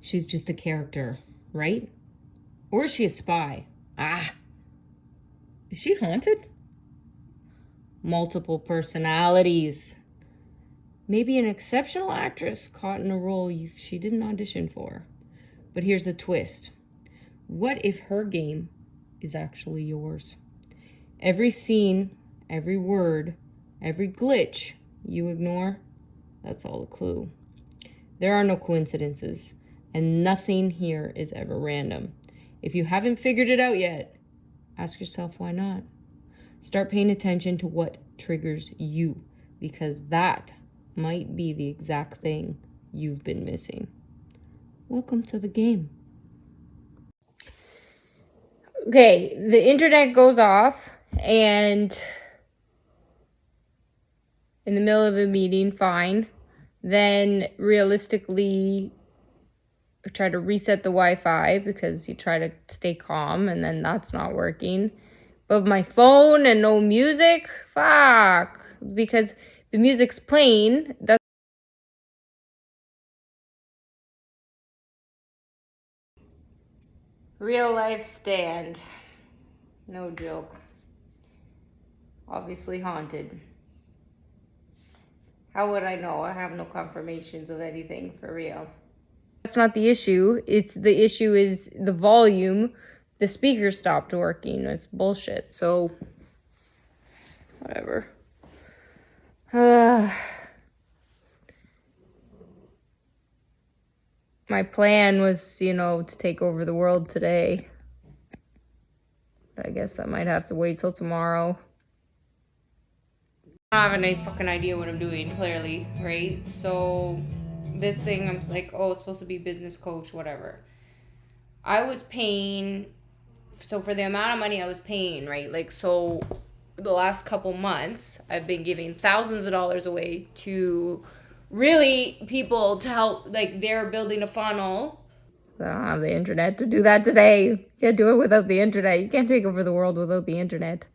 she's just a character, right? Or is she a spy? Is she haunted? Multiple personalities. Maybe an exceptional actress caught in a role she didn't audition for. But here's the twist. What if her game is actually yours? Every scene, every word, every glitch you ignore, that's all a clue. There are no coincidences, and nothing here is ever random. If you haven't figured it out yet, ask yourself why not. Start paying attention to what triggers you, because that might be the exact thing you've been missing. Welcome to the game. Okay, the internet goes off, and in the middle of a meeting, fine. Then realistically, I try to reset the Wi-Fi because you try to stay calm, and then that's not working. But my phone and no music, fuck. Because the music's playing, that's real life stand. No joke. Obviously haunted. How would I know? I have no confirmations of anything for real. That's not the issue. The issue is the volume. The speaker stopped working. It's bullshit. So, whatever. My plan was, to take over the world today. But I guess I might have to wait till tomorrow. I don't have any fucking idea what I'm doing, clearly, right? So, this thing, I'm like, oh, it's supposed to be business coach, whatever. I was paying, so for the amount of money I was paying, right? Like, so the last couple months, I've been giving thousands of dollars away to really people to help, like, they're building a funnel. I don't have the internet to do that today. You can't do it without the internet. You can't take over the world without the internet.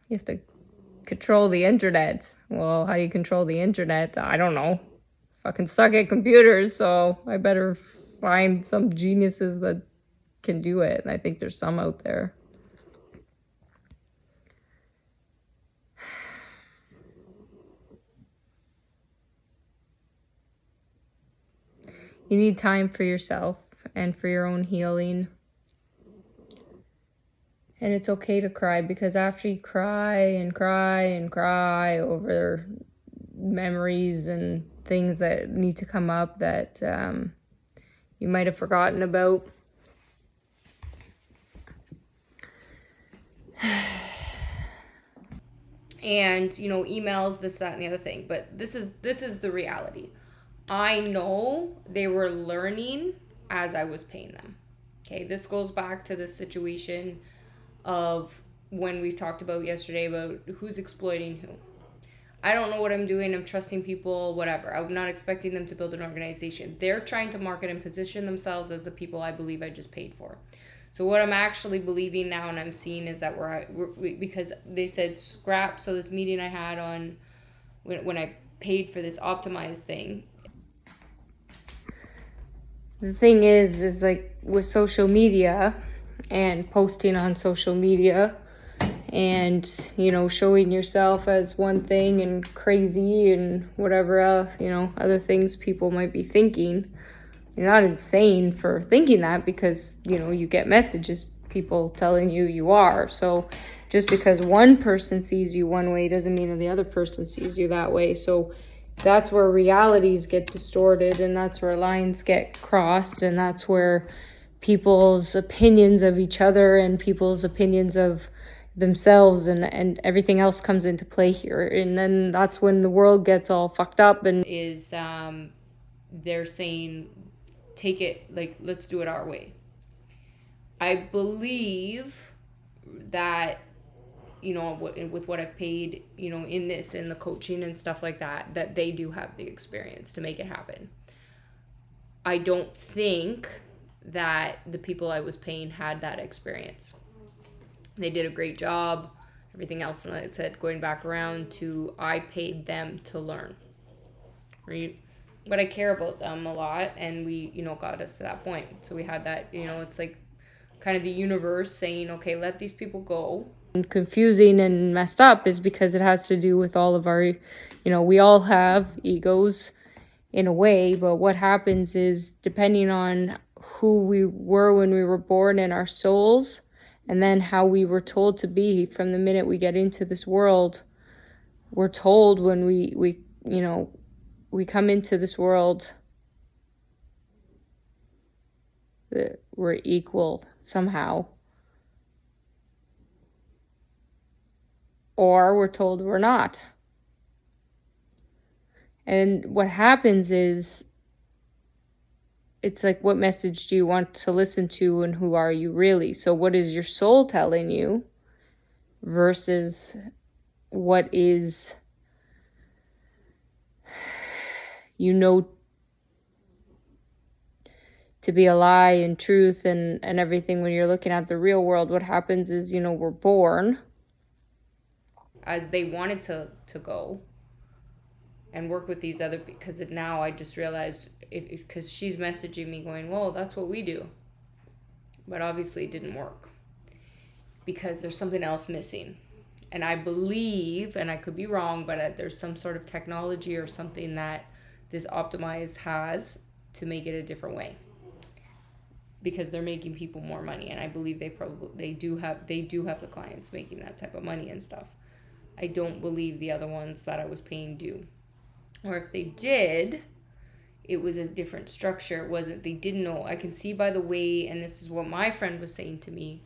You have to control the internet. Well, how do you control the internet? I don't know. Fucking suck at computers, so I better find some geniuses that can do it. And I think there's some out there. You need time for yourself and for your own healing. And it's okay to cry, because after you cry and cry and cry over memories and things that need to come up that you might have forgotten about, and emails, this, that, and the other thing. But this is the reality. I know they were learning as I was paying them. Okay, this goes back to the situation of when we talked about yesterday about who's exploiting who. I don't know what I'm doing. I'm trusting people, whatever. I'm not expecting them to build an organization. They're trying to market and position themselves as the people I believe I just paid for. So what I'm actually believing now and I'm seeing is that we're because they said scrap. So this meeting I had on when I paid for this optimized thing. The thing is like with social media and posting on social media and, showing yourself as one thing and crazy and whatever, other things people might be thinking. You're not insane for thinking that, because, you get messages, people telling you are. So just because one person sees you one way doesn't mean that the other person sees you that way. So that's where realities get distorted, and that's where lines get crossed, and that's where people's opinions of each other and people's opinions of themselves and everything else comes into play here. And then that's when the world gets all fucked up and they're saying, take it, like, let's do it our way. I believe that, with what I've paid, in this, in the coaching and stuff like that, that they do have the experience to make it happen. I don't think that the people I was paying had that experience. They did a great job, everything else. And like I said, going back around to, I paid them to learn, right? but I care about them a lot, and we, got us to that point. So we had that, it's like kind of the universe saying, okay, let these people go. And confusing and messed up is because it has to do with all of our, we all have egos in a way, but what happens is, depending on who we were when we were born and our souls, and then how we were told to be from the minute we get into this world, we're told when we come into this world that we're equal somehow, or we're told we're not. And what happens is, it's like, what message do you want to listen to, and who are you really? So what is your soul telling you versus what is, to be a lie and truth and everything. When you're looking at the real world, what happens is, we're born as they wanted to go and work with these other, because now I just realized, because she's messaging me going, well, that's what we do. But obviously it didn't work because there's something else missing. And I believe, and I could be wrong, but there's some sort of technology or something that this optimized has to make it a different way, because they're making people more money. And I believe they do have the clients making that type of money and stuff. I don't believe the other ones that I was paying do. Or if they did, it was a different structure. It wasn't, they didn't know. I can see by the way, and this is what my friend was saying to me,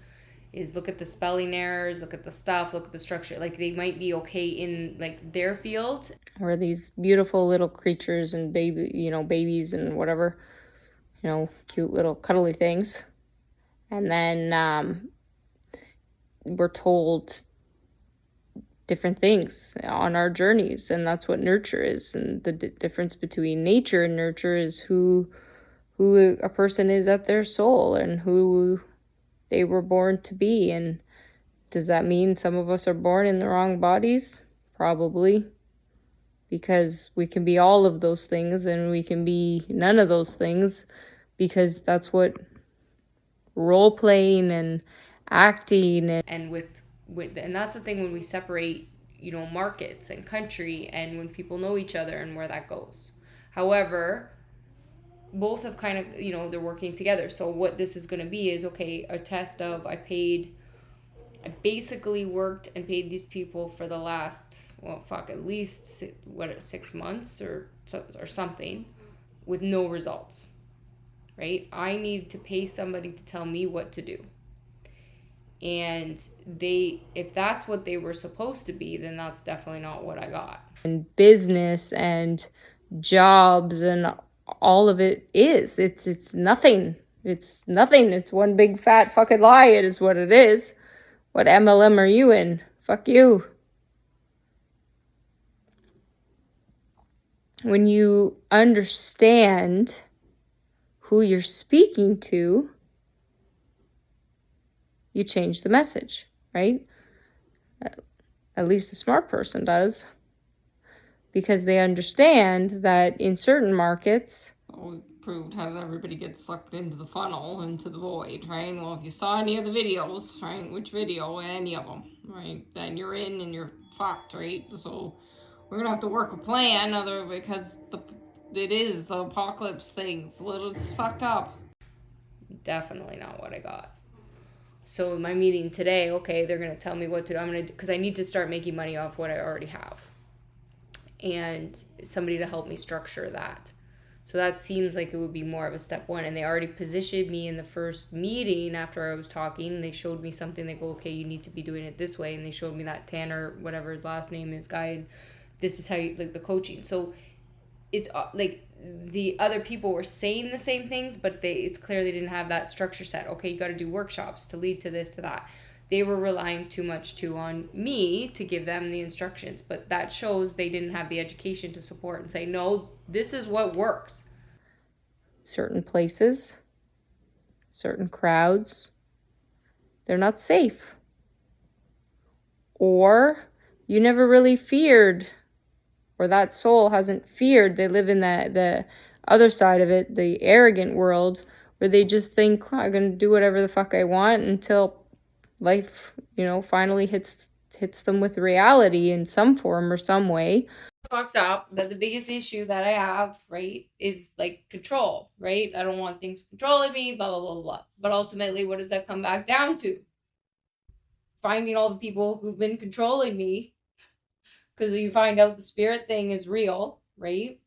is look at the spelling errors, look at the stuff, look at the structure. Like, they might be okay in like their field, or these beautiful little creatures and babies and whatever, cute little cuddly things. And then we're told different things on our journeys, and that's what nurture is. And the difference between nature and nurture is who a person is at their soul and who they were born to be. And does that mean some of us are born in the wrong bodies? Probably, because we can be all of those things and we can be none of those things, because that's what role playing and acting and with and that's the thing when we separate, markets and country, and when people know each other and where that goes. However, both have kind of, they're working together. So what this is going to be is, okay, a test of, I basically worked and paid these people for the last, at least 6 months or something, with no results, right? I need to pay somebody to tell me what to do. And if that's what they were supposed to be, then that's definitely not what I got. And business and jobs and all of it it's nothing. It's nothing. It's one big fat fucking lie. It is what it is. What MLM are you in? Fuck you. When you understand who you're speaking to, you change the message, right? At least the smart person does. Because they understand that in certain markets, we proved how everybody gets sucked into the funnel, into the void, right? Well, if you saw any of the videos, right, which video, any of them, right, then you're in and you're fucked, right? So we're gonna have to work a plan, because it is the apocalypse thing. It's fucked up. Definitely not what I got. So my meeting today, okay, they're gonna tell me what to do. Because I need to start making money off what I already have, and somebody to help me structure that. So that seems like it would be more of a step one. And they already positioned me in the first meeting after I was talking. They showed me something. They go, okay, you need to be doing it this way. And they showed me that Tanner, whatever his last name is, guide. This is how you, like, the coaching. So it's like the other people were saying the same things, but it's clear they didn't have that structure set. Okay, you got to do workshops to lead to this, to that. They were relying too much on me to give them the instructions, but that shows they didn't have the education to support and say, no, this is what works. Certain places, certain crowds, they're not safe. Or you never really feared or that soul hasn't feared. They live in the other side of it, the arrogant world, where they just think, oh, I'm gonna do whatever the fuck I want until life, finally hits them with reality in some form or some way. Fucked up that the biggest issue that I have, right, is like control, right? I don't want things controlling me, blah blah blah blah. But ultimately, what does that come back down to? Finding all the people who've been controlling me, because you find out the spirit thing is real, right?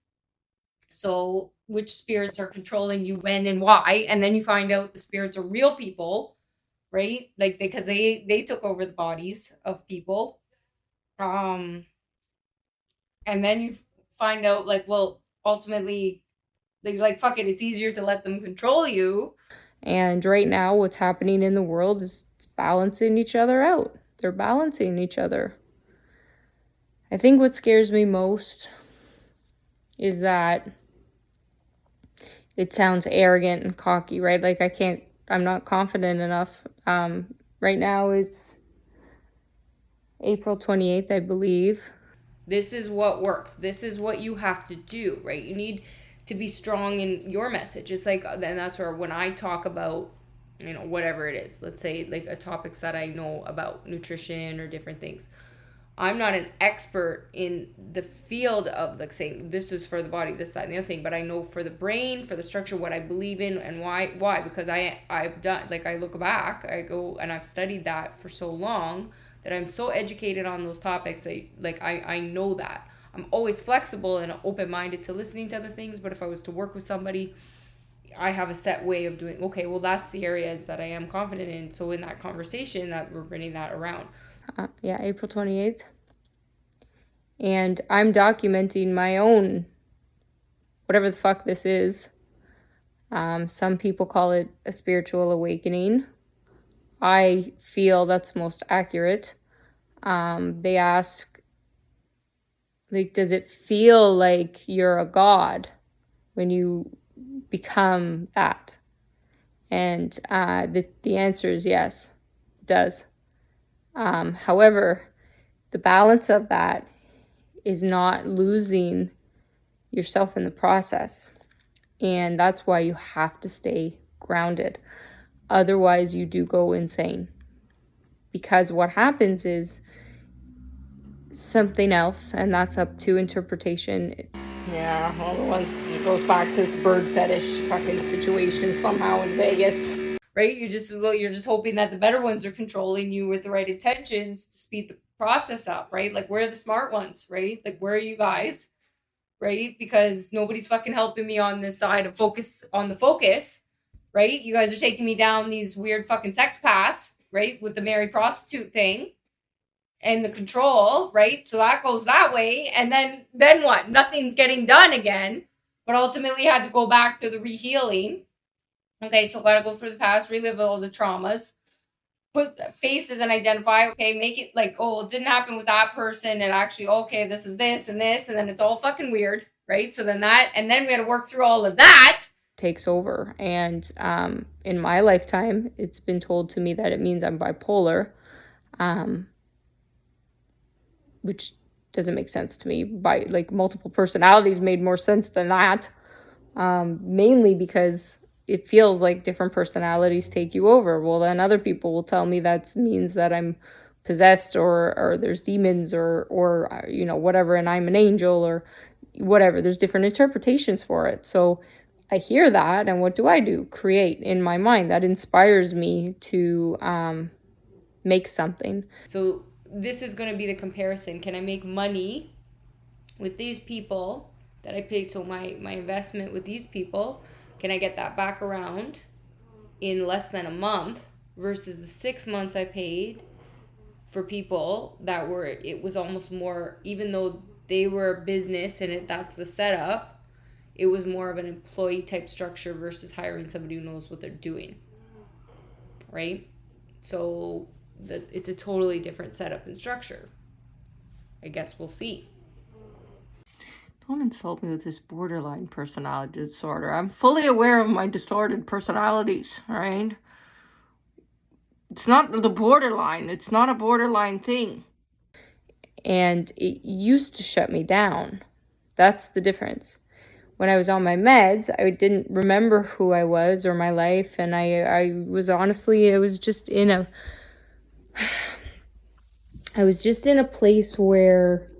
So which spirits are controlling you, when and why, and then you find out the spirits are real people, right? Like, because they took over the bodies of people. And then you find out, like, well, ultimately, like, fuck it, it's easier to let them control you. And right now, what's happening in the world is it's balancing each other out. They're balancing each other. I think what scares me most is that it sounds arrogant and cocky, right? Like, I'm not confident enough. Right now it's April 28th, I believe. This is what works. This is what you have to do, right? You need to be strong in your message. It's like, and that's where when I talk about, whatever it is, let's say like a topics that I know about, nutrition or different things. I'm not an expert in the field of, like, saying this is for the body, this, that, and the other thing, but I know for the brain, for the structure, what I believe in and why, because I've done, like, I look back, I go and I've studied that for so long that I'm so educated on those topics. I know that. I'm always flexible and open-minded to listening to other things, but if I was to work with somebody, I have a set way of doing, okay, well, that's the areas that I am confident in. So in that conversation, that we're bringing that around. April 28th. And I'm documenting my own, whatever the fuck this is. Some people call it a spiritual awakening. I feel that's most accurate. They ask, like, does it feel like you're a god when you become that? And the answer is yes, it does. However, the balance of that is not losing yourself in the process. And that's why you have to stay grounded. Otherwise, you do go insane. Because what happens is something else, and that's up to interpretation. Yeah, well, once it goes back to this bird fetish fucking situation somehow in Vegas. Right? You're just hoping that the better ones are controlling you with the right intentions to speed the process up, right? Like, where are the smart ones, right? Like, where are you guys, right? Because nobody's fucking helping me on this side of focus, right? You guys are taking me down these weird fucking sex paths, right? With the married prostitute thing and the control, right? So that goes that way. And then what? Nothing's getting done again, but ultimately had to go back to the rehealing. Okay, so gotta go through the past, relive all the traumas, put faces and identify, okay, make it like, oh, it didn't happen with that person, and actually, okay, this is this, and then it's all fucking weird, right? So then we gotta work through all of that. Takes over. And in my lifetime, it's been told to me that it means I'm bipolar, which doesn't make sense to me. By like multiple personalities made more sense than that, mainly because it feels like different personalities take you over. Well, then other people will tell me that means that I'm possessed or there's demons or whatever, and I'm an angel or whatever. There's different interpretations for it. So I hear that, and what do? Create in my mind. That inspires me to make something. So this is going to be the comparison. Can I make money with these people that I paid? So my investment with these people, can I get that back around in less than a month versus the 6 months I paid for people that it was almost more, even though they were a business and that's the setup, it was more of an employee type structure versus hiring somebody who knows what they're doing, right? So it's a totally different setup and structure. I guess we'll see. Don't insult me with this borderline personality disorder. I'm fully aware of my distorted personalities, right? It's not the borderline. It's not a borderline thing. and it used to shut me down. That's the difference. When I was on my meds, I didn't remember who I was or my life, and I was honestly, I was just in a place where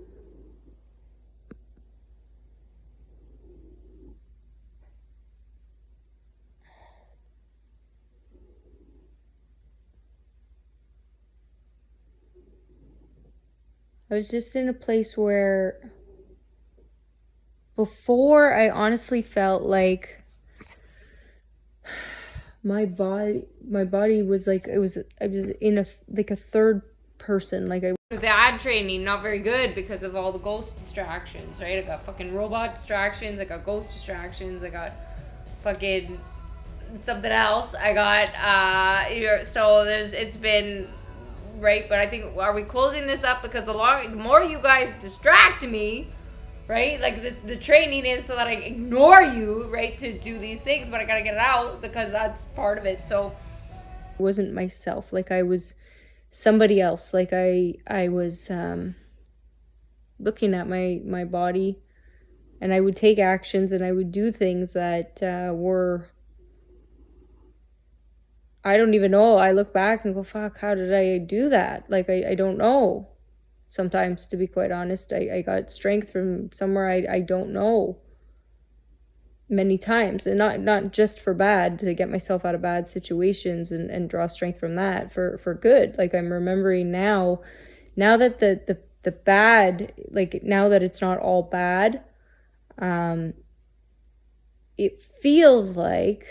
before I honestly felt like my body was like, I was in a third person. Like, with the ad training, not very good because of all the ghost distractions, right? I got fucking robot distractions, I got ghost distractions, I got fucking something else. I got so it's been right, but I think, are we closing this up? Because the more you guys distract me, right? Like, the training is so that I ignore you, right, to do these things, but I gotta get it out because that's part of it. So I wasn't myself. Like, I was somebody else. Like, I was looking at my body, and I would take actions and I would do things that were, I don't even know. I look back and go, fuck, how did I do that? Like, I don't know. Sometimes, to be quite honest, I got strength from somewhere I don't know many times, and not just for bad, to get myself out of bad situations and draw strength from that for good. Like, I'm remembering now that the bad, like, now that it's not all bad, it feels like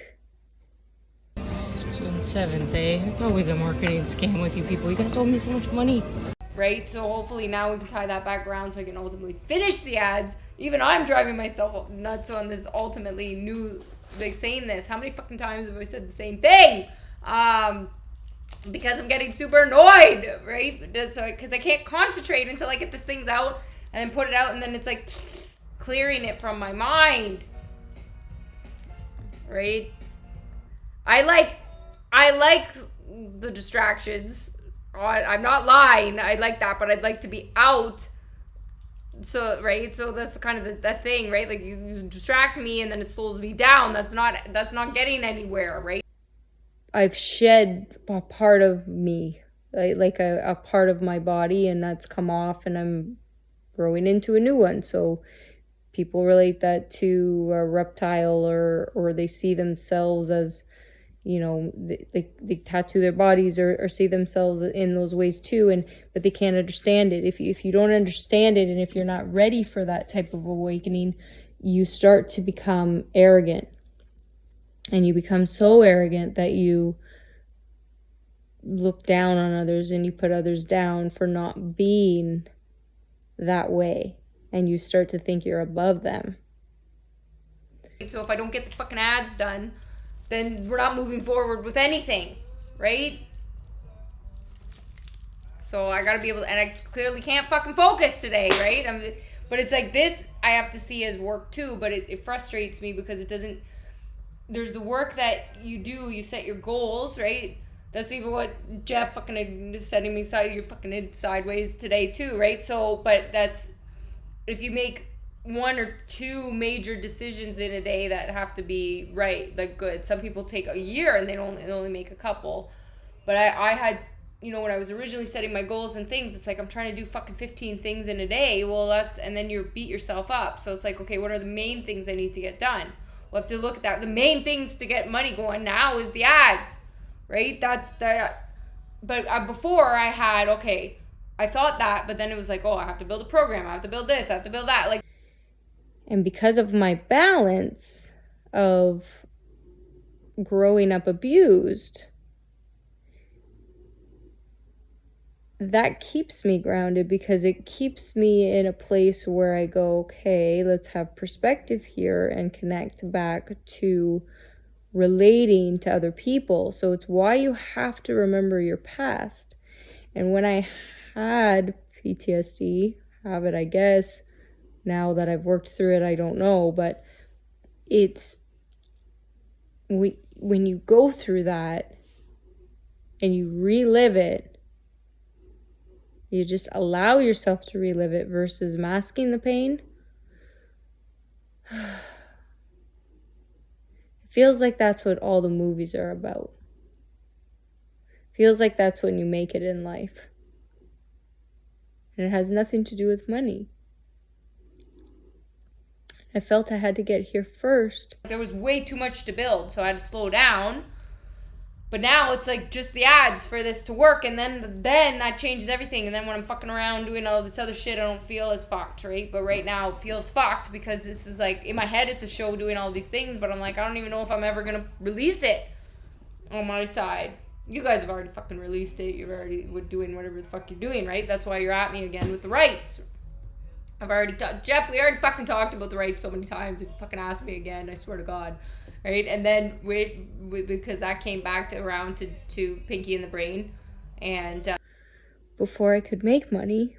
June 7th, eh? It's always a marketing scam with you people. You guys owe me so much money. Right? So hopefully now we can tie that back around so I can ultimately finish the ads. Even I'm driving myself nuts on this ultimately new, like, saying this. How many fucking times have I said the same thing? Because I'm getting super annoyed, right? So, because I can't concentrate until I get this things out and then put it out, and then it's like clearing it from my mind. Right? I like the distractions. I'm not lying. I like that, but I'd like to be out. So, right? So that's kind of the thing, right? Like, you distract me and then it slows me down. That's not getting anywhere, right? I've shed a part of me, like a part of my body, and that's come off, and I'm growing into a new one. So people relate that to a reptile, or they see themselves as, they tattoo their bodies or see themselves in those ways too, but they can't understand it. If you don't understand it, and if you're not ready for that type of awakening, you start to become arrogant, and you become so arrogant that you look down on others, and you put others down for not being that way, and you start to think you're above them. So if I don't get the fucking ads done, then we're not moving forward with anything, right? So I gotta be able to, and I clearly can't fucking focus today, right? But it's like this, I have to see as work too, but it frustrates me because it doesn't, there's the work that you do, you set your goals, right? That's even what Jeff fucking is setting me aside, you're fucking sideways today too, right? So, but that's, if you make one or two major decisions in a day that have to be right, like, good. Some people take a year and they only make a couple. But I had, when I was originally setting my goals and things, it's like I'm trying to do fucking 15 things in a day. Well, and then you beat yourself up. So it's like, okay, what are the main things I need to get done? We'll have to look at that. The main things to get money going now is the ads, right? That's that. But before I had, okay, I thought that, but then it was like, oh, I have to build a program. I have to build this. I have to build that. Like, and because of my balance of growing up abused, that keeps me grounded, because it keeps me in a place where I go, okay, let's have perspective here and connect back to relating to other people. So it's why you have to remember your past. And when I had PTSD, have it, I guess, now that I've worked through it, I don't know, but it's, when you go through that and you relive it, You just allow yourself to relive it versus masking the pain. It feels like that's what all the movies are about. Feels like that's when you make it in life. And it has nothing to do with money. I felt I had to get here first. There was way too much to build, so I had to slow down. But now it's like just the ads for this to work, and then that changes everything. And then when I'm fucking around doing all this other shit, I don't feel as fucked, right? But right now it feels fucked because this is like, in my head it's a show doing all these things, but I'm like, I don't even know if I'm ever gonna release it on my side. You guys have already fucking released it. You're already doing whatever the fuck you're doing, right? That's why you're at me again with the rights. I've already Jeff, we already fucking talked about the rights so many times. If you fucking ask me again, I swear to God. Right? And then because that came back around to Pinky and the Brain. And before I could make money,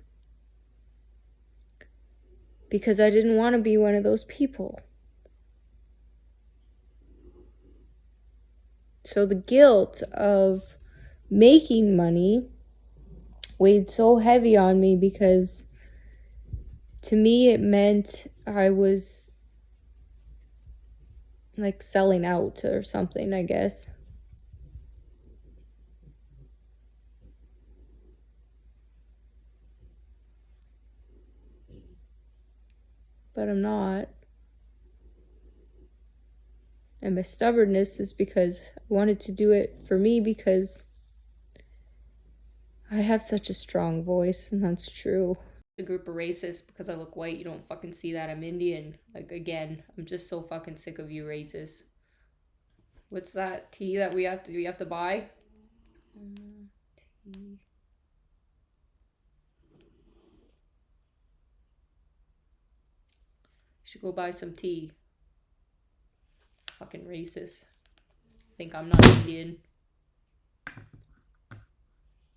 because I didn't want to be one of those people. So the guilt of making money weighed so heavy on me because to me it meant I was like selling out or something, I guess. But I'm not. And my stubbornness is because I wanted to do it for me because I have such a strong voice, and that's true. A group of racists because I look white. You don't fucking see that. I'm Indian. Like, again, I'm just so fucking sick of you racists. What's that tea that we have to buy? Tea. Should go buy some tea. Fucking racist. Think I'm not Indian.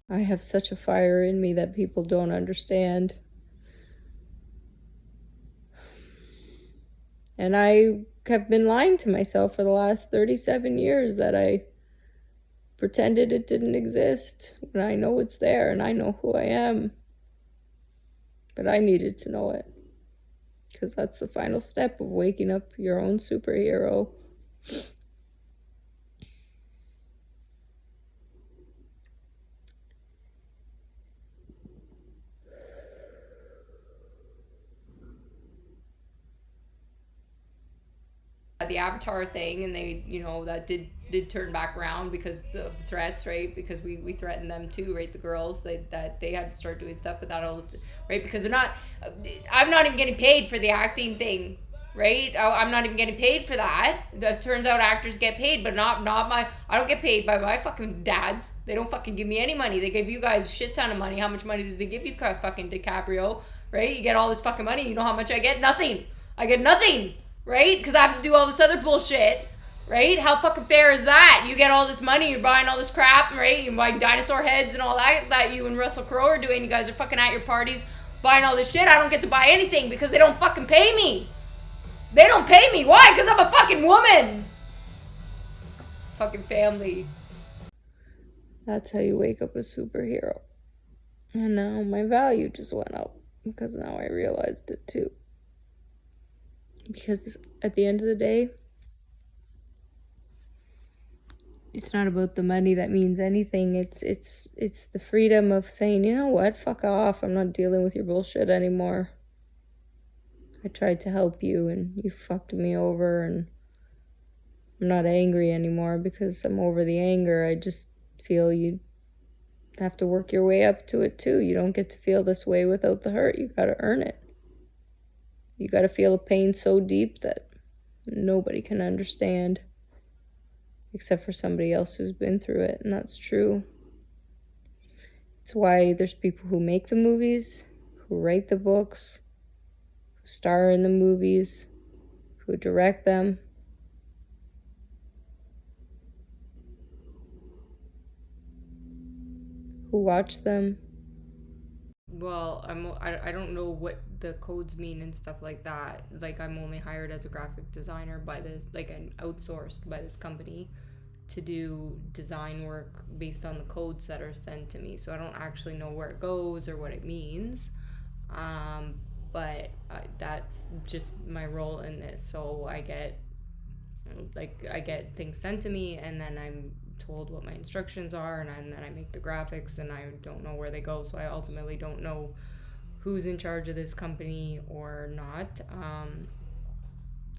I have such a fire in me that people don't understand. And I have been lying to myself for the last 37 years that I pretended it didn't exist when I know it's there and I know who I am. But I needed to know it because that's the final step of waking up your own superhero. The Avatar thing, and they, that did turn back around because of the threats, right? Because we threatened them too, right? The girls, that they had to start doing stuff, but that all, right? Because I'm not even getting paid for the acting thing, right? I'm not even getting paid for that. It turns out actors get paid, but not I don't get paid by my fucking dads. They don't fucking give me any money. They give you guys a shit ton of money. How much money did they give you, fucking DiCaprio, right? You get all this fucking money. You know how much I get? Nothing. I get nothing. Right? Because I have to do all this other bullshit. Right? How fucking fair is that? You get all this money, you're buying all this crap, right? You're buying dinosaur heads and all that you and Russell Crowe are doing. You guys are fucking at your parties buying all this shit. I don't get to buy anything because they don't fucking pay me. They don't pay me. Why? Because I'm a fucking woman. Fucking family. That's how you wake up a superhero. And now my value just went up because now I realized it too. Because at the end of the day, it's not about the money that means anything. It's the freedom of saying, you know what, fuck off. I'm not dealing with your bullshit anymore. I tried to help you and you fucked me over, and I'm not angry anymore because I'm over the anger. I just feel you have to work your way up to it too. You don't get to feel this way without the hurt. You gotta earn it. You gotta feel a pain so deep that nobody can understand except for somebody else who's been through it, and that's true. It's why there's people who make the movies, who write the books, who star in the movies, who direct them. Who watch them. Well, I don't know what the codes mean and stuff like that. Like, I'm only hired as a graphic designer by this, like, I'm outsourced by this company. to do design work based on the codes that are sent to me. So I don't actually know where it goes or what it means. But that's just my role in this. So I get things sent to me, and then I'm told what my instructions are, and then I make the graphics, and I don't know where they go. So I ultimately don't know who's in charge of this company or not.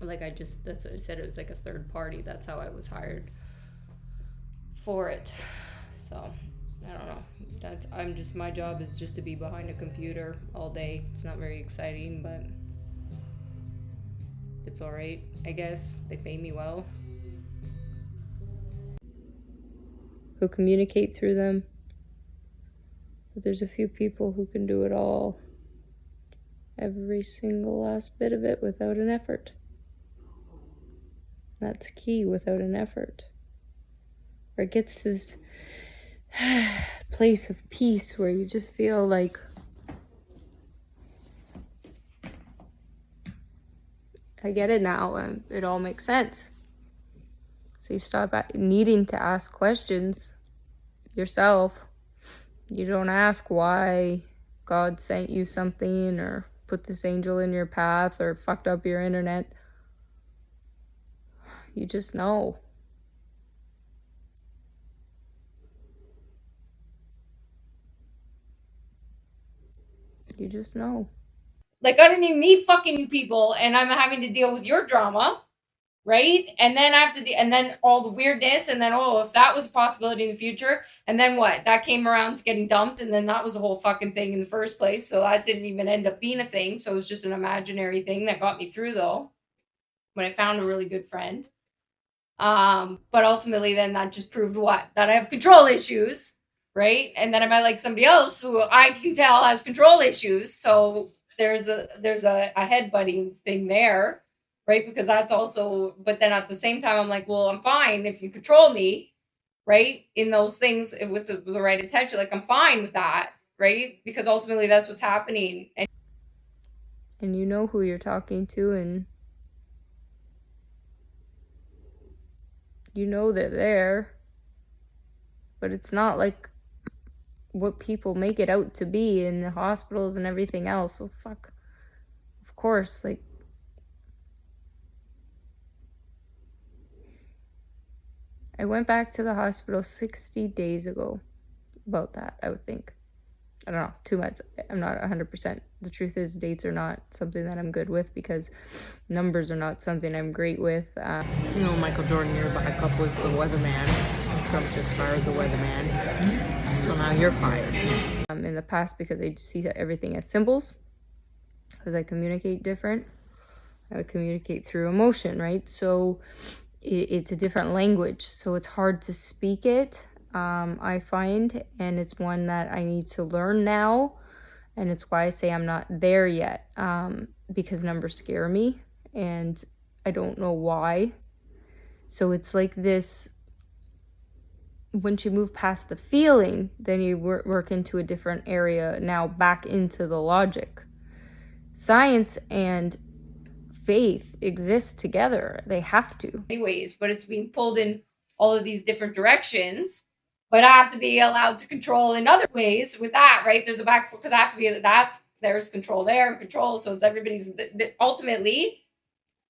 I said, it was like a third party. That's how I was hired for it. So I don't know. My job is just to be behind a computer all day. It's not very exciting, but it's all right, I guess. They pay me well. Who communicate through them. But there's a few people who can do it all. Every single last bit of it without an effort. That's key, without an effort. Or it gets to this place of peace where you just feel like I get it now, and it all makes sense. So you stop needing to ask questions yourself. You don't ask why God sent you something, or put this angel in your path, or fucked up your internet. You just know. You just know. Like, I don't need me fucking you people, and I'm having to deal with your drama, right? And then I have to and then all the weirdness, and then, if that was a possibility in the future, and then what? That came around to getting dumped, and then that was a whole fucking thing in the first place, so that didn't even end up being a thing, so it was just an imaginary thing that got me through, though, when I found a really good friend. But ultimately, then that just proved what? That I have control issues, right? And then I met like somebody else who I can tell has control issues. So there's a headbutting thing there, right? Because that's also, but then at the same time, I'm like, well, I'm fine if you control me, right? In those things with the right intention, like I'm fine with that, right? Because ultimately that's what's happening. And you know who you're talking to, and you know they're there, but it's not like what people make it out to be in the hospitals and everything else. Well, fuck. Of course, like, I went back to the hospital 60 days ago. About that, I would think. I don't know, 2 months. I'm not 100%. The truth is, dates are not something that I'm good with, because numbers are not something I'm great with. Michael Jordan, your backup, was the weatherman. Trump just fired the weatherman. So now you're fired. In the past, because I see everything as symbols, because I communicate different. I would communicate through emotion, right? So it's a different language. So it's hard to speak it. I find, and it's one that I need to learn now, and it's why I say I'm not there yet, because numbers scare me, and I don't know why. So it's like this, once you move past the feeling, then you work into a different area, now back into the logic. Science and faith exist together. They have to. Anyways, but it's being pulled in all of these different directions. But I have to be allowed to control in other ways with that, right? There's a back, because I have to be that. There's control there and control. So it's everybody's, ultimately,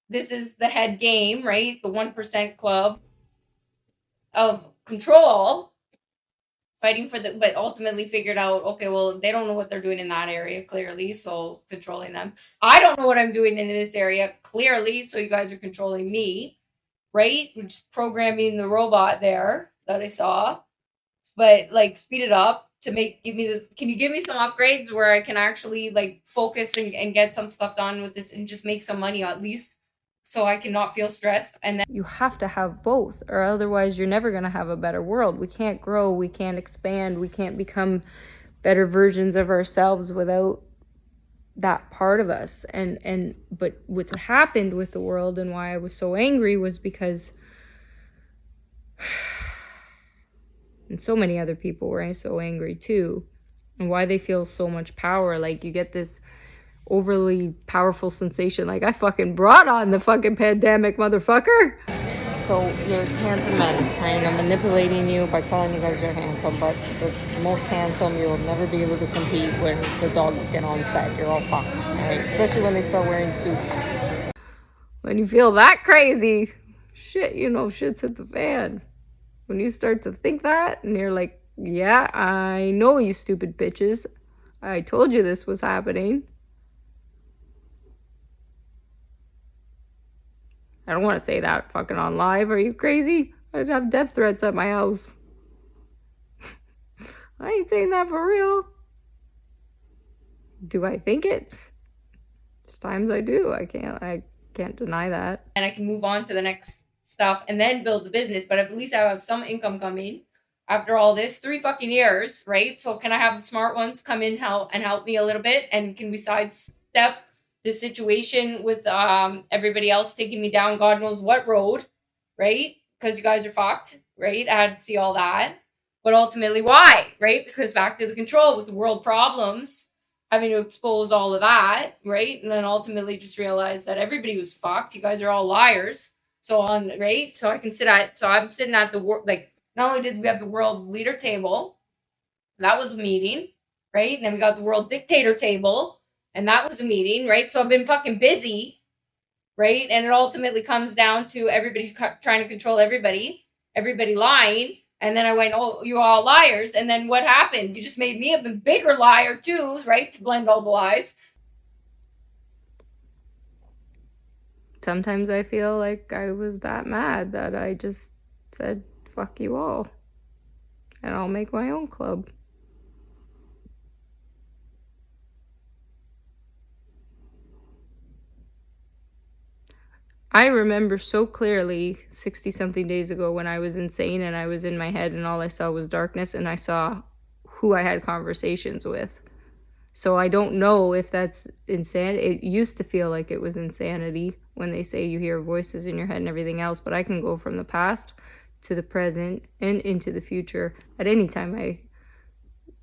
this is the head game, right? The 1% club of control, fighting for but ultimately figured out, okay, well, they don't know what they're doing in that area, clearly. So controlling them. I don't know what I'm doing in this area, clearly. So you guys are controlling me, right? We're just programming the robot there that I saw. But like, speed it up to give me this. Can you give me some upgrades where I can actually like focus and get some stuff done with this, and just make some money at least, so I cannot feel stressed? And then you have to have both, or otherwise you're never going to have a better world. We can't grow, we can't expand, we can't become better versions of ourselves without that part of us. But what's happened with the world, and why I was so angry, was because and so many other people were so angry too, and why they feel so much power. Like, you get this overly powerful sensation, like, I fucking brought on the fucking pandemic, motherfucker. So you're handsome men, right? I'm manipulating you by telling you guys you're handsome, but the most handsome, you'll never be able to compete when the dogs get on set. You're all fucked, right? Especially when they start wearing suits. When you feel that crazy, shit, shit's hit the fan. When you start to think that, and you're like, yeah, I know, you stupid bitches. I told you this was happening. I don't want to say that fucking on live. Are you crazy? I'd have death threats at my house. I ain't saying that for real. Do I think it? There's times I do. I can't deny that. And I can move on to the next stuff and then build the business, but at least I have some income coming after all this 3 fucking years, right? So can I have the smart ones come in and help me a little bit? And can we sidestep this situation with everybody else taking me down God knows what road, right? Because you guys are fucked, right? I had to see all that. But ultimately, why, right? Because back to the control with the world problems, having to expose all of that, right? And then ultimately just realize that everybody was fucked. You guys are all liars. So right? So I'm sitting at the not only did we have the world leader table, that was a meeting, right? And then we got the world dictator table, and that was a meeting, right? So I've been fucking busy, right? And it ultimately comes down to everybody trying to control everybody lying. And then I went, oh, you all liars. And then what happened? You just made me a bigger liar too, right? To blend all the lies. Sometimes I feel like I was that mad that I just said, fuck you all. And I'll make my own club. I remember so clearly 60-something days ago when I was insane and I was in my head and all I saw was darkness and I saw who I had conversations with. So I don't know if that's insanity. It used to feel like it was insanity when they say you hear voices in your head and everything else, but I can go from the past to the present and into the future at any time I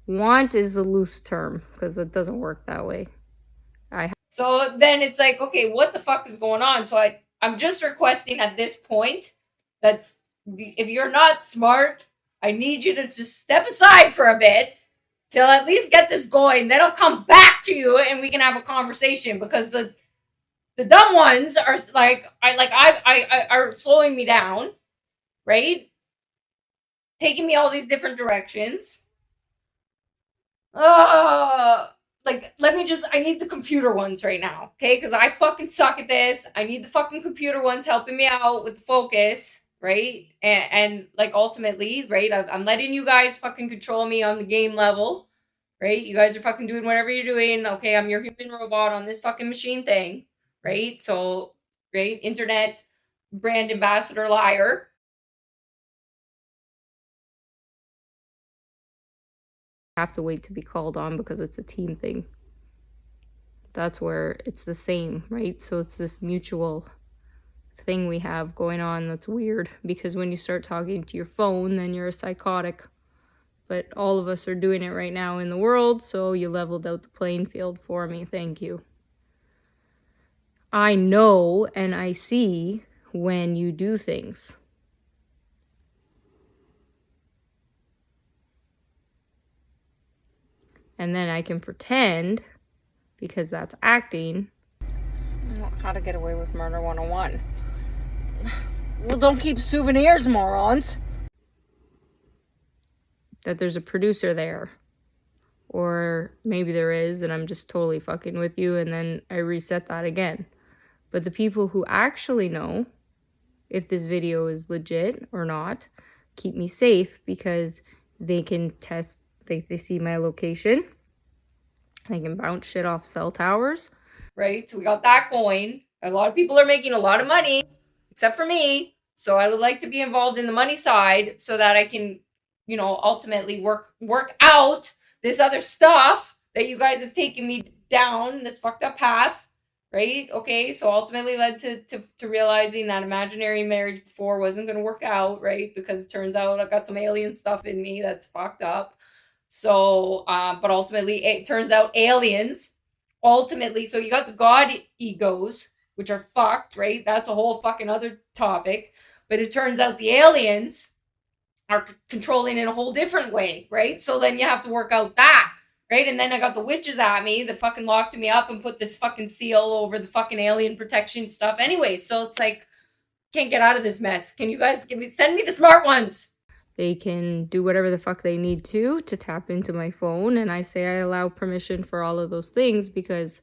want. Is a loose term because it doesn't work that way. So then it's like, okay, what the fuck is going on? So I'm just requesting at this point that if you're not smart, I need you to just step aside for a bit till at least get this going. Then I'll come back to you and we can have a conversation, because the dumb ones are are slowing me down, right? Taking me all these different directions. I need the computer ones right now, okay? Because I fucking suck at this. I need the fucking computer ones helping me out with the focus, right? And ultimately, right, I'm letting you guys fucking control me on the game level, right? You guys are fucking doing whatever you're doing. Okay, I'm your human robot on this fucking machine thing, right? So, right, internet brand ambassador liar. Have to wait to be called on because it's a team thing. That's where it's the same, right? So it's this mutual thing we have going on that's weird, because when you start talking to your phone, then you're a psychotic. But all of us are doing it right now in the world, so you leveled out the playing field for me. Thank you. I know and I see when you do things. And then I can pretend, because that's acting. How to Get Away with Murder 101. Well, don't keep souvenirs, morons. That there's a producer there. Or maybe there is, and I'm just totally fucking with you, and then I reset that again. But the people who actually know if this video is legit or not keep me safe, because they can test, they see my location. They can bounce shit off cell towers. Right? So we got that going. A lot of people are making a lot of money, except for me. So I would like to be involved in the money side so that I can, ultimately work out this other stuff that you guys have taken me down, this fucked up path, right? Okay, so ultimately led to realizing that imaginary marriage before wasn't going to work out, right? Because it turns out I got some alien stuff in me that's fucked up. So, but ultimately it turns out aliens, ultimately, so you got the God egos, which are fucked, right? That's a whole fucking other topic. But it turns out the aliens are controlling in a whole different way, right? So then you have to work out that, right? And then I got the witches at me that fucking locked me up and put this fucking seal over the fucking alien protection stuff anyway. So it's like, can't get out of this mess. Can you guys send me the smart ones? They can do whatever the fuck they need to tap into my phone. And I say I allow permission for all of those things because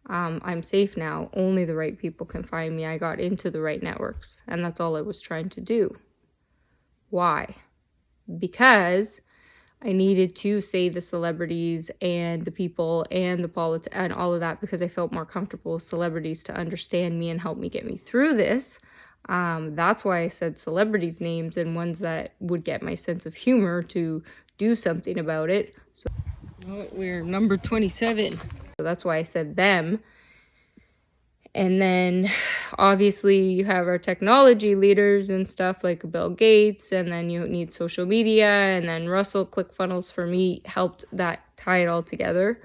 I'm safe now. Only the right people can find me. I got into the right networks. And that's all I was trying to do. Why? Because I needed to say the celebrities and the people and the politics and all of that because I felt more comfortable with celebrities to understand me and help me get me through this. That's why I said celebrities' names and ones that would get my sense of humor to do something about it. So we're number 27. So that's why I said them. And then obviously you have our technology leaders and stuff like Bill Gates, and then you need social media, and then Russell ClickFunnels for me helped that tie it all together.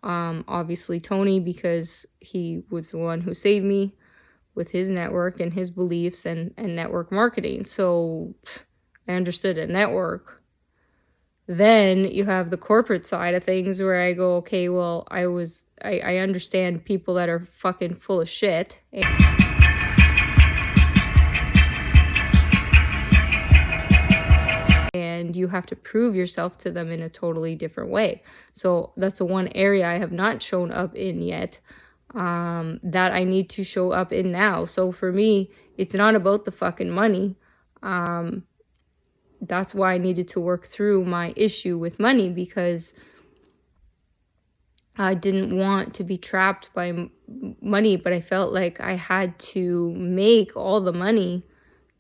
Obviously Tony, because he was the one who saved me with his network and his beliefs and network marketing. So I understood a network. Then you have the corporate side of things where I go, okay, well, I understand people that are fucking full of shit. And you have to prove yourself to them in a totally different way. So that's the one area I have not shown up in yet, that I need to show up in now. So for me, it's not about the fucking money. That's why I needed to work through my issue with money, because I didn't want to be trapped by money, but I felt like I had to make all the money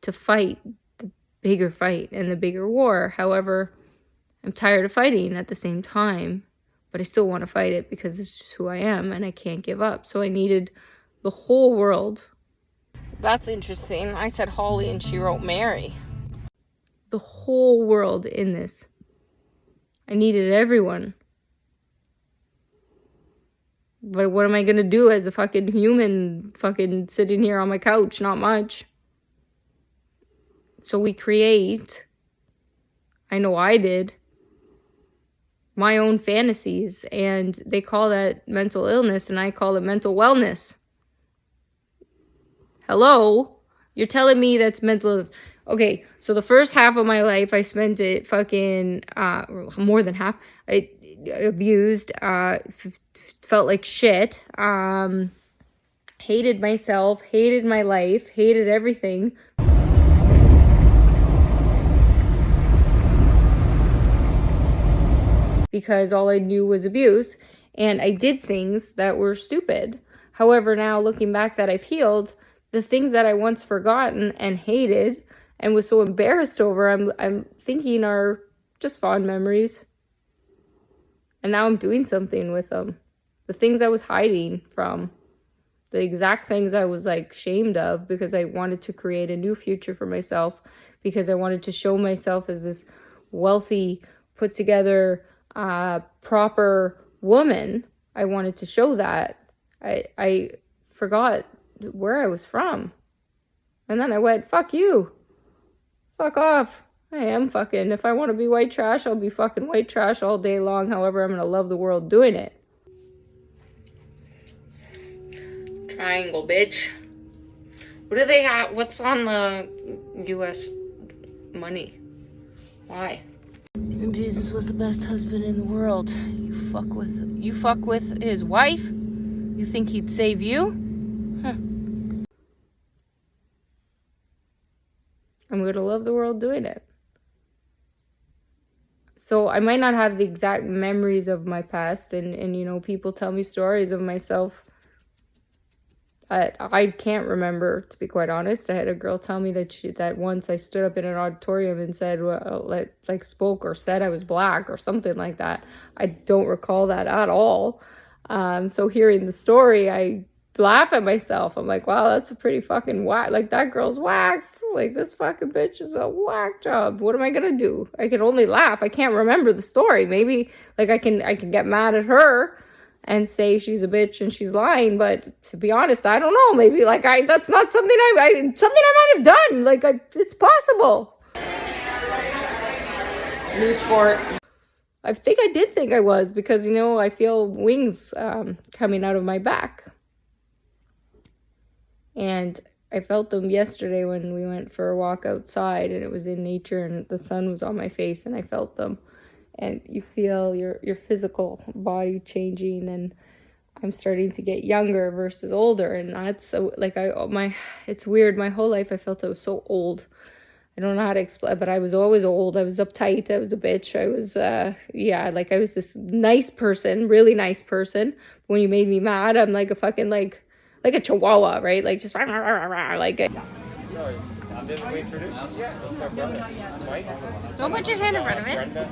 to fight the bigger fight and the bigger war. However, I'm tired of fighting at the same time, but I still want to fight it because it's just who I am and I can't give up. So I needed the whole world. That's interesting. I said Holly and she wrote Mary. The whole world in this. I needed everyone. But what am I going to do as a fucking human fucking sitting here on my couch? Not much. So we create, I know I did, my own fantasies, and they call that mental illness and I call it mental wellness. Hello? You're telling me that's mental illness. Okay, so the first half of my life, I spent it fucking, more than half, I abused, felt like shit, hated myself, hated my life, hated everything. Because all I knew was abuse, and I did things that were stupid. However, now looking back that I've healed, the things that I once forgotten and hated and was so embarrassed over, I'm thinking are just fond memories. And now I'm doing something with them. The things I was hiding from, the exact things I was like shamed of, because I wanted to create a new future for myself, because I wanted to show myself as this wealthy, put together, proper woman. I wanted to show that. I forgot where I was from. And then I went, fuck you. Fuck off. I am fucking, if I want to be white trash, I'll be fucking white trash all day long. However, I'm going to love the world doing it. Triangle, bitch. What do they have? What's on the US money? Why? Jesus was the best husband in the world. You fuck with his wife? You think he'd save you? Huh. I'm going to love the world doing it. So I might not have the exact memories of my past, and you know, people tell me stories of myself I can't remember, to be quite honest. I had a girl tell me that once I stood up in an auditorium and said, well, like spoke or said I was black or something like that. I don't recall that at all. So hearing the story, I laugh at myself. I'm like, wow, that's a pretty fucking whack. Like, that girl's whacked. Like, this fucking bitch is a whack job. What am I gonna do? I can only laugh. I can't remember the story. Maybe like I can get mad at her and say she's a bitch and she's lying. But to be honest, I don't know. Maybe like that's not something something I might have done. Like it's possible. New sport. I think I did think I was, because, you know, I feel wings coming out of my back. And I felt them yesterday when we went for a walk outside, and it was in nature and the sun was on my face, and I felt them. And you feel your physical body changing, and I'm starting to get younger versus older. And that's so, like, it's weird. My whole life I felt I was so old. I don't know how to explain, but I was always old. I was uptight. I was a bitch. I was, like I was this nice person, really nice person. When you made me mad, I'm like a fucking, like a chihuahua, right? Like just, like. Don't put your hand in front of it.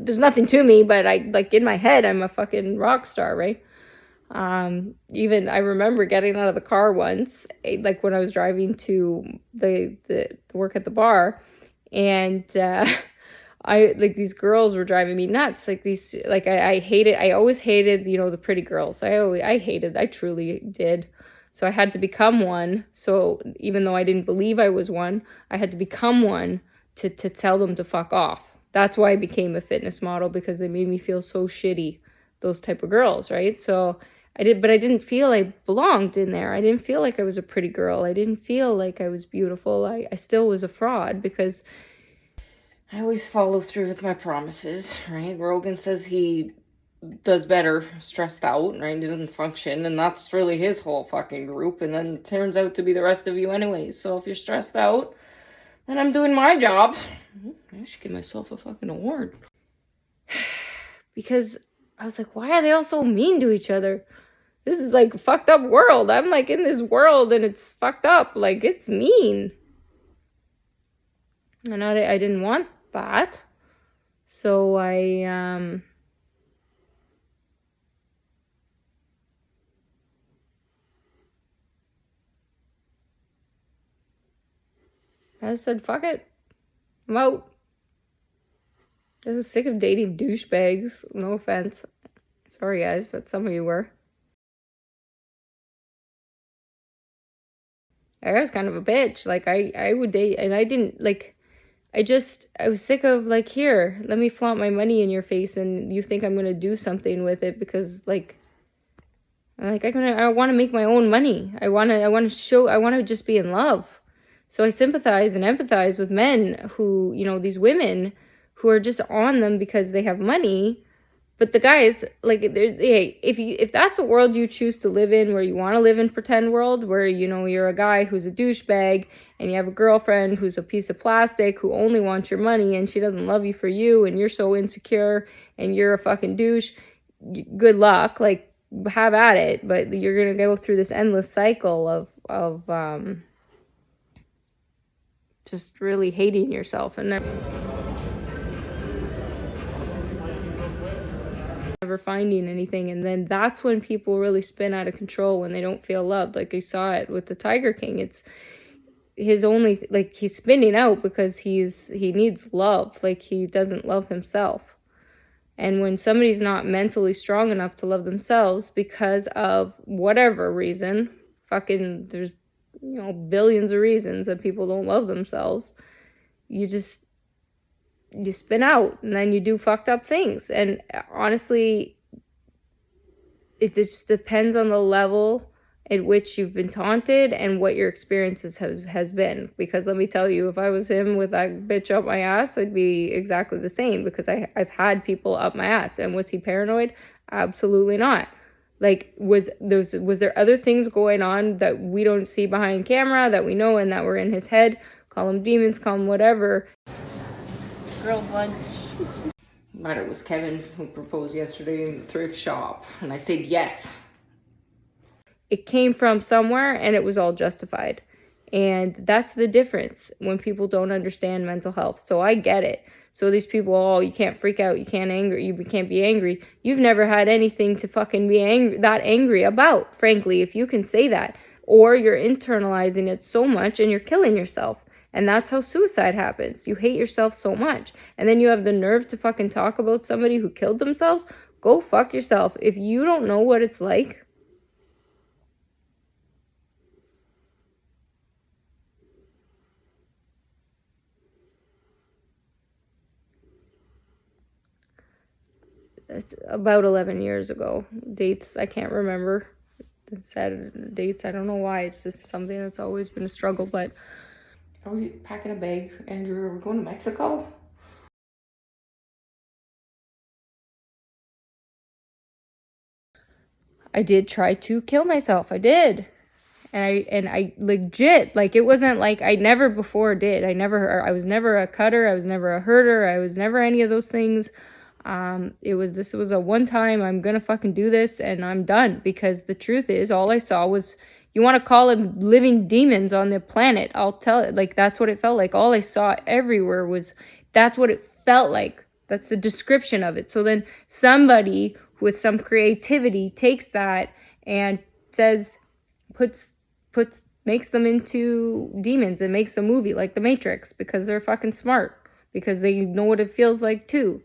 There's nothing to me, but I, like, in my head, I'm a fucking rock star, right? Even I remember getting out of the car once, like when I was driving to the work at the bar, and these girls were driving me nuts. Like these, like I always hated, you know, the pretty girls. I truly did. So I had to become one. So even though I didn't believe I was one, I had to become one to tell them to fuck off. That's why I became a fitness model, because they made me feel so shitty, those type of girls, right? So I didn't feel I belonged in there. I didn't feel like I was a pretty girl. I didn't feel like I was beautiful. I still was a fraud, because I always follow through with my promises, right? Rogan says he does better stressed out, right? He doesn't function, and that's really his whole fucking group, and then it turns out to be the rest of you anyways. So if you're stressed out, then I'm doing my job. I should give myself a fucking award. Because I was like, why are they all so mean to each other? This is like a fucked up world. I'm like in this world and it's fucked up. Like, it's mean. And I didn't want that. So I said, fuck it. I'm out. I was sick of dating douchebags. No offense. Sorry, guys, but some of you were. I was kind of a bitch. Like, I would date, and I didn't, like, I was sick of, like, here, let me flaunt my money in your face, and you think I'm going to do something with it because, I want to make my own money. I want to just be in love. So I sympathize and empathize with men who, you know, these women who are just on them because they have money. But the guys, like, hey, if that's the world you choose to live in, where you want to live in pretend world, where, you know, you're a guy who's a douchebag and you have a girlfriend who's a piece of plastic who only wants your money and she doesn't love you for you, and you're so insecure and you're a fucking douche, good luck. Like, have at it. But you're going to go through this endless cycle of just really hating yourself and never finding anything. And then that's when people really spin out of control, when they don't feel loved. Like, I saw it with the Tiger King. It's his only, like, he's spinning out because he needs love. Like, he doesn't love himself. And when somebody's not mentally strong enough to love themselves because of whatever reason, fucking, there's, you know, billions of reasons that people don't love themselves, you spin out, and then you do fucked up things. And honestly, it just depends on the level at which you've been taunted and what your experiences has been. Because let me tell you, if I was him with that bitch up my ass, I'd be exactly the same, because I've had people up my ass. And was he paranoid? Absolutely not. Like, was there other things going on that we don't see behind camera that we know and that were in his head? Call them demons, call them whatever. Girls' lunch. But it was Kevin who proposed yesterday in the thrift shop, and I said yes. It came from somewhere, and it was all justified. And that's the difference when people don't understand mental health. So I get it. So these people, oh, you can't freak out, you can't be angry. You've never had anything to fucking be angry about, frankly, if you can say that. Or you're internalizing it so much and you're killing yourself. And that's how suicide happens. You hate yourself so much. And then you have the nerve to fucking talk about somebody who killed themselves. Go fuck yourself. If you don't know what it's like, it's about 11 years ago. Dates, I can't remember. The sad dates, I don't know why. It's just something that's always been a struggle. But are we packing a bag, Andrew? Are we going to Mexico? I did try to kill myself. I did. And I legit, like, it wasn't like I never before did. I was never a cutter. I was never a herder. I was never any of those things. This was a one time, I'm gonna fucking do this and I'm done. Because the truth is, all I saw was, you want to call them living demons on the planet, I'll tell it. Like, that's what it felt like. All I saw everywhere was, that's what it felt like. That's the description of it. So then somebody with some creativity takes that and says, makes them into demons and makes a movie like The Matrix, because they're fucking smart, because they know what it feels like too.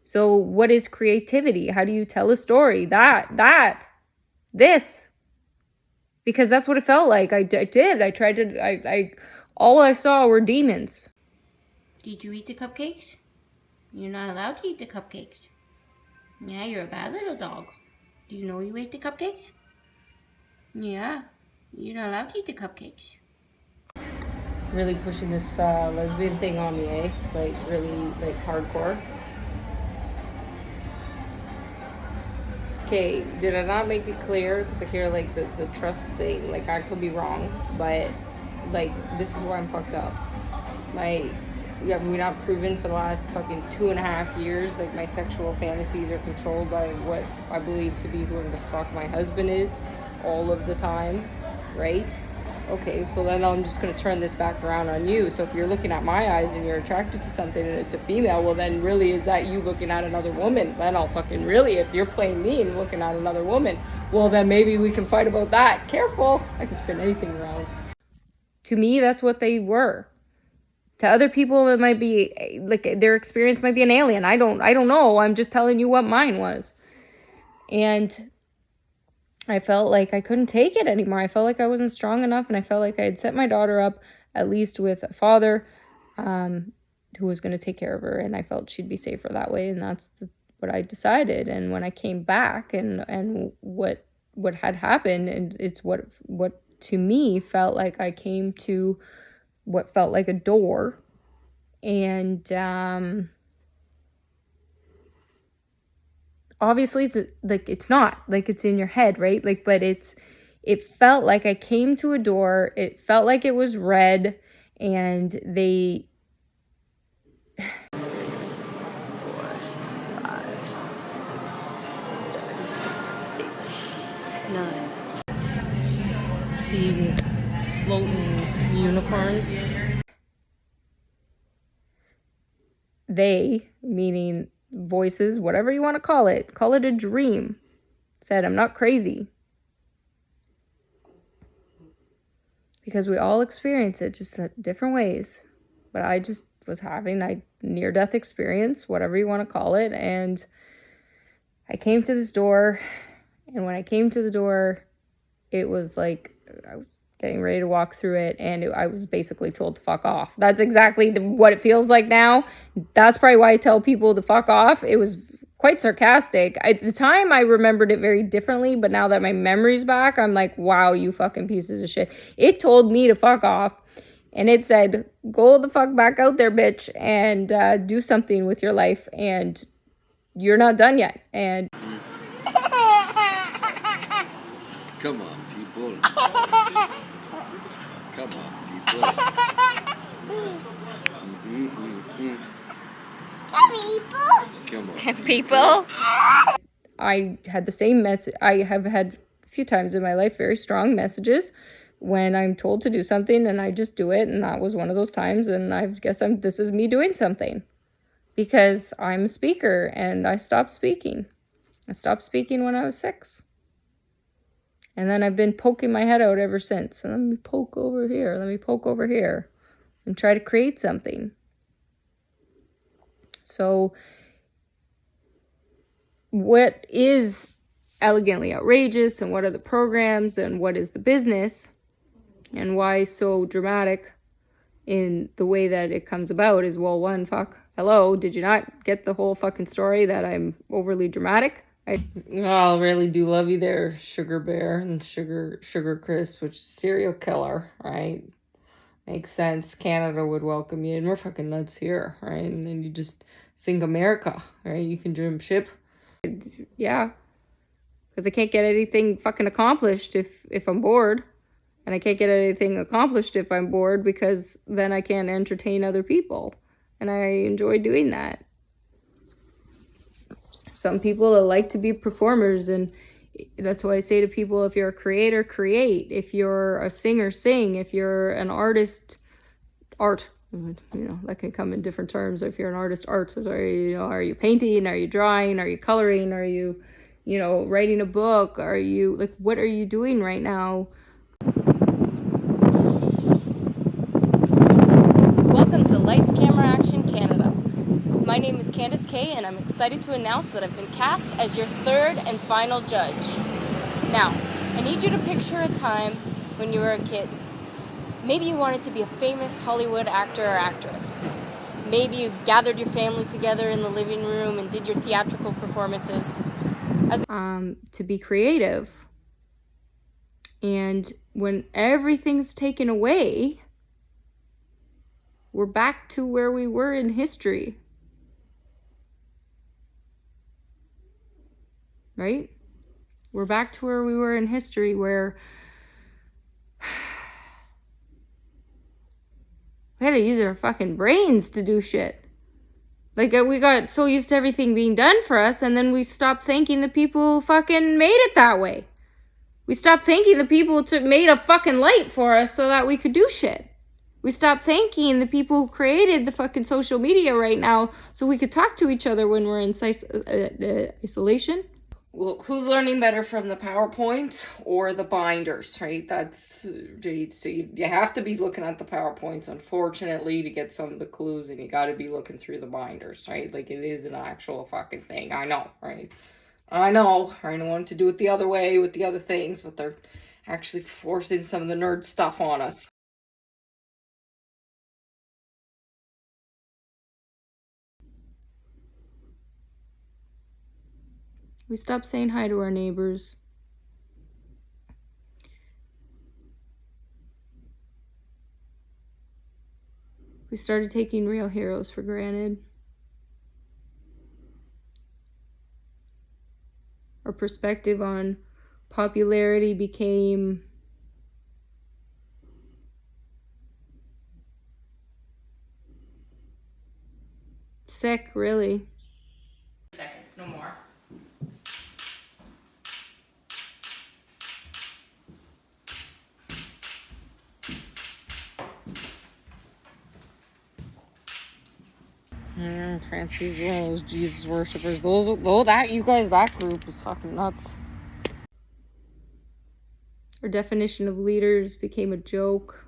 So what is creativity? How do you tell a story? This. Because that's what it felt like. I did. I tried to, all I saw were demons. Did you eat the cupcakes? You're not allowed to eat the cupcakes. Yeah, you're a bad little dog. Do you know you ate the cupcakes? Yeah, you're not allowed to eat the cupcakes. Really pushing this lesbian thing on me, eh? Like, really, like, hardcore. Okay, did I not make it clear? Because I hear, like, the trust thing. Like, I could be wrong, but, like, this is where I'm fucked up. We're not proven for the last fucking 2.5 years. Like, my sexual fantasies are controlled by what I believe to be whoever the fuck my husband is all of the time, right? Okay, so then I'm just going to turn this back around on you. So if you're looking at my eyes and you're attracted to something and it's a female, well, then really is that you looking at another woman? Then I'll fucking really, if you're playing me and looking at another woman, well, then maybe we can fight about that. Careful, I can spin anything around. To me, that's what they were. To other people, it might be, like, their experience might be an alien. I don't know. I'm just telling you what mine was. And I felt like I couldn't take it anymore. I felt like I wasn't strong enough, and I felt like I had set my daughter up at least with a father who was going to take care of her, and I felt she'd be safer that way, and that's what I decided. And when I came back and what had happened, and it's what to me felt like I came to what felt like a door, and obviously it's not, like, it's in your head, right? Like, but it felt like I came to a door. It felt like it was red, and they 4, 5, 6, 7, 8, 9. Seeing floating unicorns. They, meaning voices, whatever you want to call it a dream, said, I'm not crazy. Because we all experience it just in different ways. But I just was having a near-death experience, whatever you want to call it, and I came to this door, and when I came to the door, it was like I was getting ready to walk through it, and I was basically told to fuck off. That's exactly what it feels like now. That's probably why I tell people to fuck off. It was quite sarcastic. At the time, I remembered it very differently, but now that my memory's back, I'm like, wow, you fucking pieces of shit. It told me to fuck off, and it said, go the fuck back out there, bitch, and do something with your life, and you're not done yet. And come on, people. Come on, people. Come on, People? I had the same message. I have had a few times in my life very strong messages when I'm told to do something and I just do it. And that was one of those times. And I guess this is me doing something because I'm a speaker, and I stopped speaking. I stopped speaking when I was 6. And then I've been poking my head out ever since. And let me poke over here. Let me poke over here. and try to create something. So what is elegantly outrageous, and what are the programs, and what is the business, and why so dramatic in the way that it comes about is, well, one, fuck, hello, did you not get the whole fucking story that I'm overly dramatic? I really do love you there, Sugar Bear and Sugar Crisp, which is serial killer, right? Makes sense. Canada would welcome you, and we're fucking nuts here, right? And then you just sing America, right? You can dream ship. Yeah, because I can't get anything fucking accomplished if I'm bored. And I can't get anything accomplished if I'm bored, because then I can't entertain other people. And I enjoy doing that. Some people like to be performers, and that's why I say to people, if you're a creator, create. If you're a singer, sing. If you're an artist, art. That can come in different terms. If you're an artist, art. So are you painting? Are you drawing? Are you coloring? Are you, writing a book? Are you, what are you doing right now? Welcome to Lights, Camera, Action Canada. My name is Candace Kay, and I'm excited to announce that I've been cast as your third and final judge. Now, I need you to picture a time when you were a kid. Maybe you wanted to be a famous Hollywood actor or actress. Maybe you gathered your family together in the living room and did your theatrical performances. To be creative. And when everything's taken away, we're back to where we were in history. Right? We're back to where we were in history, where we had to use our fucking brains to do shit. We got so used to everything being done for us, and then we stopped thanking the people who fucking made it that way. We stopped thanking the people who made a fucking light for us so that we could do shit. We stopped thanking the people who created the fucking social media right now so we could talk to each other when we're in isolation. Well, who's learning better from the PowerPoint or the binders, right? So you have to be looking at the PowerPoints, unfortunately, to get some of the clues, and you got to be looking through the binders, right? It is an actual fucking thing. I know, right? I know. I don't want to do it the other way with the other things, but they're actually forcing some of the nerd stuff on us. We stopped saying hi to our neighbors. We started taking real heroes for granted. Our perspective on popularity became sick, really. Seconds, no more. Francie's one of those Jesus worshippers. That group is fucking nuts. Our definition of leaders became a joke.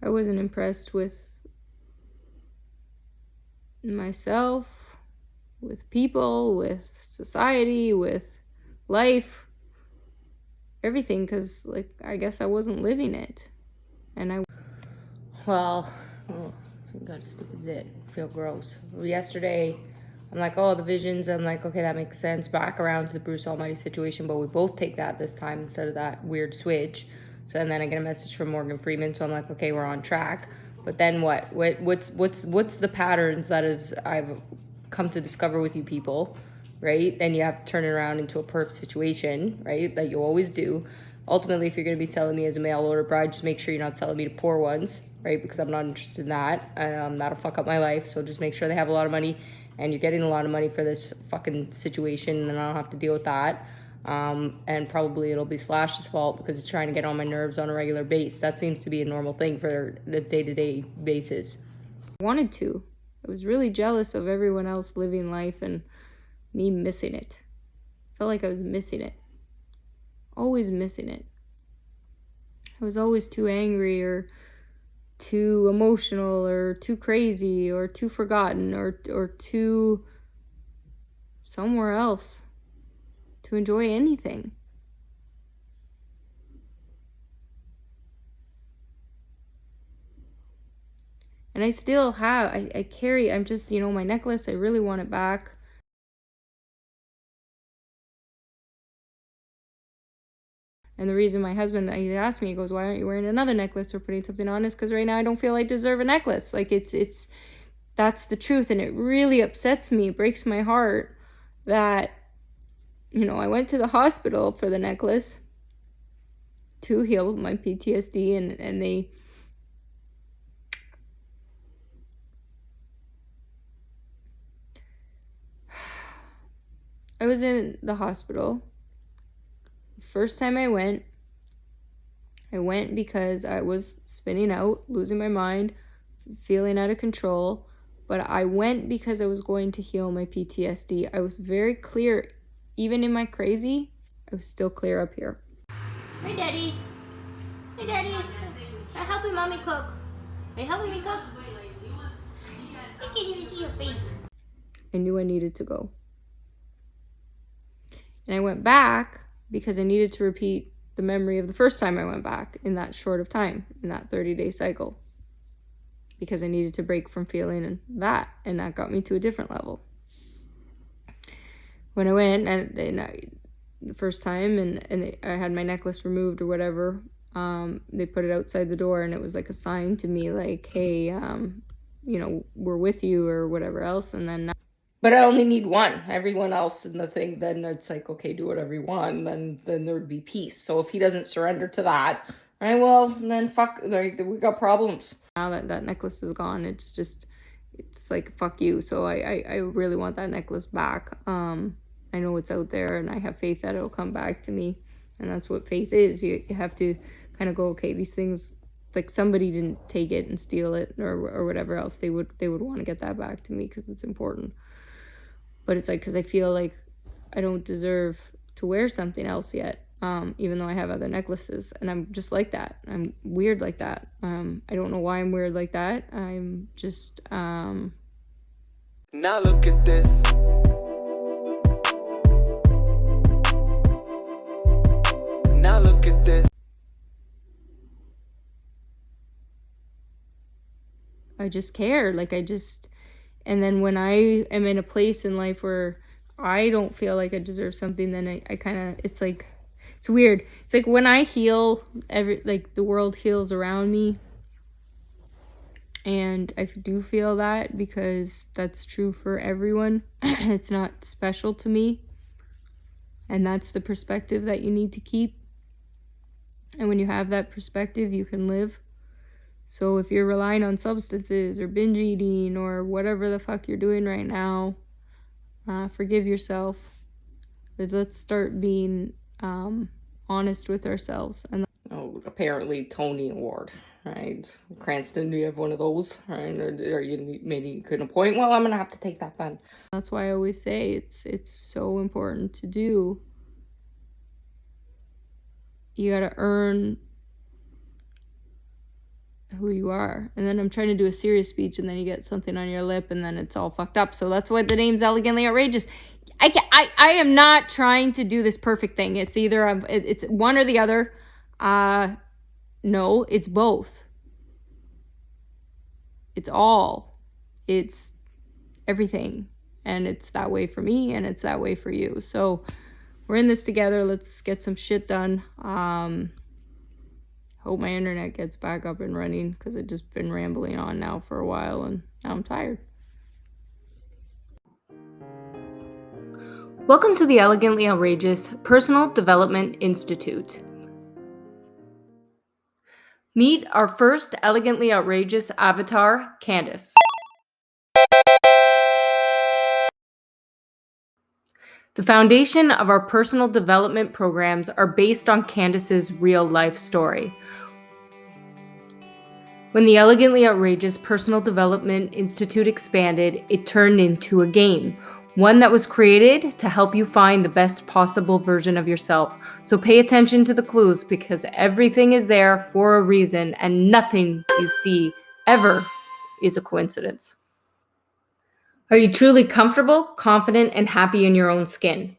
I wasn't impressed with myself, with people, with society, with life, everything, because I guess I wasn't living it. And I got a stupid zit. Feel gross. Yesterday I'm like, oh, the visions. I'm like, okay, that makes sense. Back around to the Bruce Almighty situation, but we both take that this time instead of that weird switch. So and then I get a message from Morgan Freeman, so I'm like, okay, we're on track. But then what? What's the patterns that I've come to discover with you people, right? Then you have to turn it around into a perf situation, right? That you always do. Ultimately, if you're going to be selling me as a mail order bride, just make sure you're not selling me to poor ones, right? Because I'm not interested in that. That'll fuck up my life. So just make sure they have a lot of money and you're getting a lot of money for this fucking situation, and I don't have to deal with that. And probably it'll be Slash's fault because he's trying to get on my nerves on a regular basis. That seems to be a normal thing for the day-to-day basis. I wanted to. I was really jealous of everyone else living life and me missing it. Felt like I was missing it. Always missing it. I was always too angry or too emotional or too crazy or too forgotten or too somewhere else to enjoy anything. And I still have, I carry, I'm just, my necklace, I really want it back. And the reason my husband, he asked me, he goes, why aren't you wearing another necklace or putting something on? Is because right now I don't feel I deserve a necklace. Like that's the truth. And it really upsets me. It breaks my heart that, I went to the hospital for the necklace to heal my PTSD and they, I was in the hospital. First time I went because I was spinning out, losing my mind, feeling out of control. But I went because I was going to heal my PTSD. I was very clear, even in my crazy, I was still clear up here. Hey, Daddy. Hey, Daddy. I'm helping Mommy cook. Are you helping me cook? I can't even see your face. I knew I needed to go. And I went back because I needed to repeat the memory of the first time I went back in that short of time, in that 30-day cycle. Because I needed to break from feeling that, and that got me to a different level. When I went, the first time, and I had my necklace removed or whatever, they put it outside the door, and it was like a sign to me, like, hey, we're with you or whatever else, and then... But I only need one. Everyone else in the thing, then it's like, okay, do whatever you want. Then there would be peace. So if he doesn't surrender to that, right, well, then fuck, like, we got problems. Now that necklace is gone, it's like, fuck you. So I really want that necklace back. I know it's out there, and I have faith that it'll come back to me. And that's what faith is. You have to kind of go, okay, these things, like somebody didn't take it and steal it or whatever else. They would want to get that back to me because it's important. But it's like, because I feel like I don't deserve to wear something else yet, even though I have other necklaces. And I'm just like that. I'm weird like that. I don't know why I'm weird like that. I'm just... Now look at this. Now look at this. I just care. And then when I am in a place in life where I don't feel like I deserve something, then I kind of, it's like, it's weird. It's like when I heal, the world heals around me. And I do feel that because that's true for everyone. It's not special to me. And that's the perspective that you need to keep. And when you have that perspective, you can live. So if you're relying on substances or binge eating or whatever the fuck you're doing right now, forgive yourself. Let's start being honest with ourselves. And apparently Tony Award, right? Cranston, do you have one of those? Right? Or you maybe couldn't point? Well, I'm gonna have to take that then. That's why I always say it's so important to do. You gotta earn who you are. And then I'm trying to do a serious speech, and then you get something on your lip, and then it's all fucked up. So that's why the name's Elegantly Outrageous. I am not trying to do this perfect thing. It's either it's one or the other. No, it's both. It's all. It's everything. And it's that way for me, and it's that way for you. So we're in this together. Let's get some shit done. Hope my internet gets back up and running because I've just been rambling on now for a while, and now I'm tired. Welcome to the Elegantly Outrageous Personal Development Institute. Meet our first Elegantly Outrageous avatar, Candace. The foundation of our personal development programs are based on Candace's real-life story. When the Elegantly Outrageous Personal Development Institute expanded, it turned into a game, one that was created to help you find the best possible version of yourself. So pay attention to the clues, because everything is there for a reason and nothing you see ever is a coincidence. Are you truly comfortable, confident, and happy in your own skin?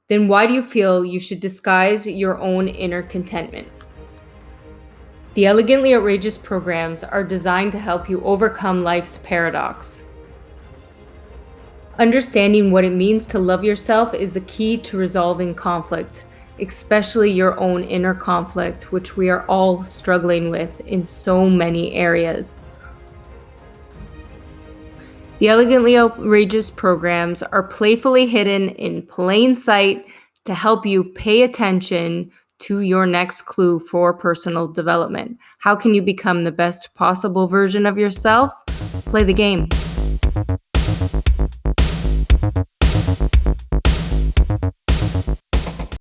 Then why do you feel you should disguise your own inner contentment? The Elegantly Outrageous programs are designed to help you overcome life's paradox. Understanding what it means to love yourself is the key to resolving conflict, especially your own inner conflict, which we are all struggling with in so many areas. The Elegantly Outrageous programs are playfully hidden in plain sight to help you pay attention to your next clue for personal development. How can you become the best possible version of yourself? Play the game.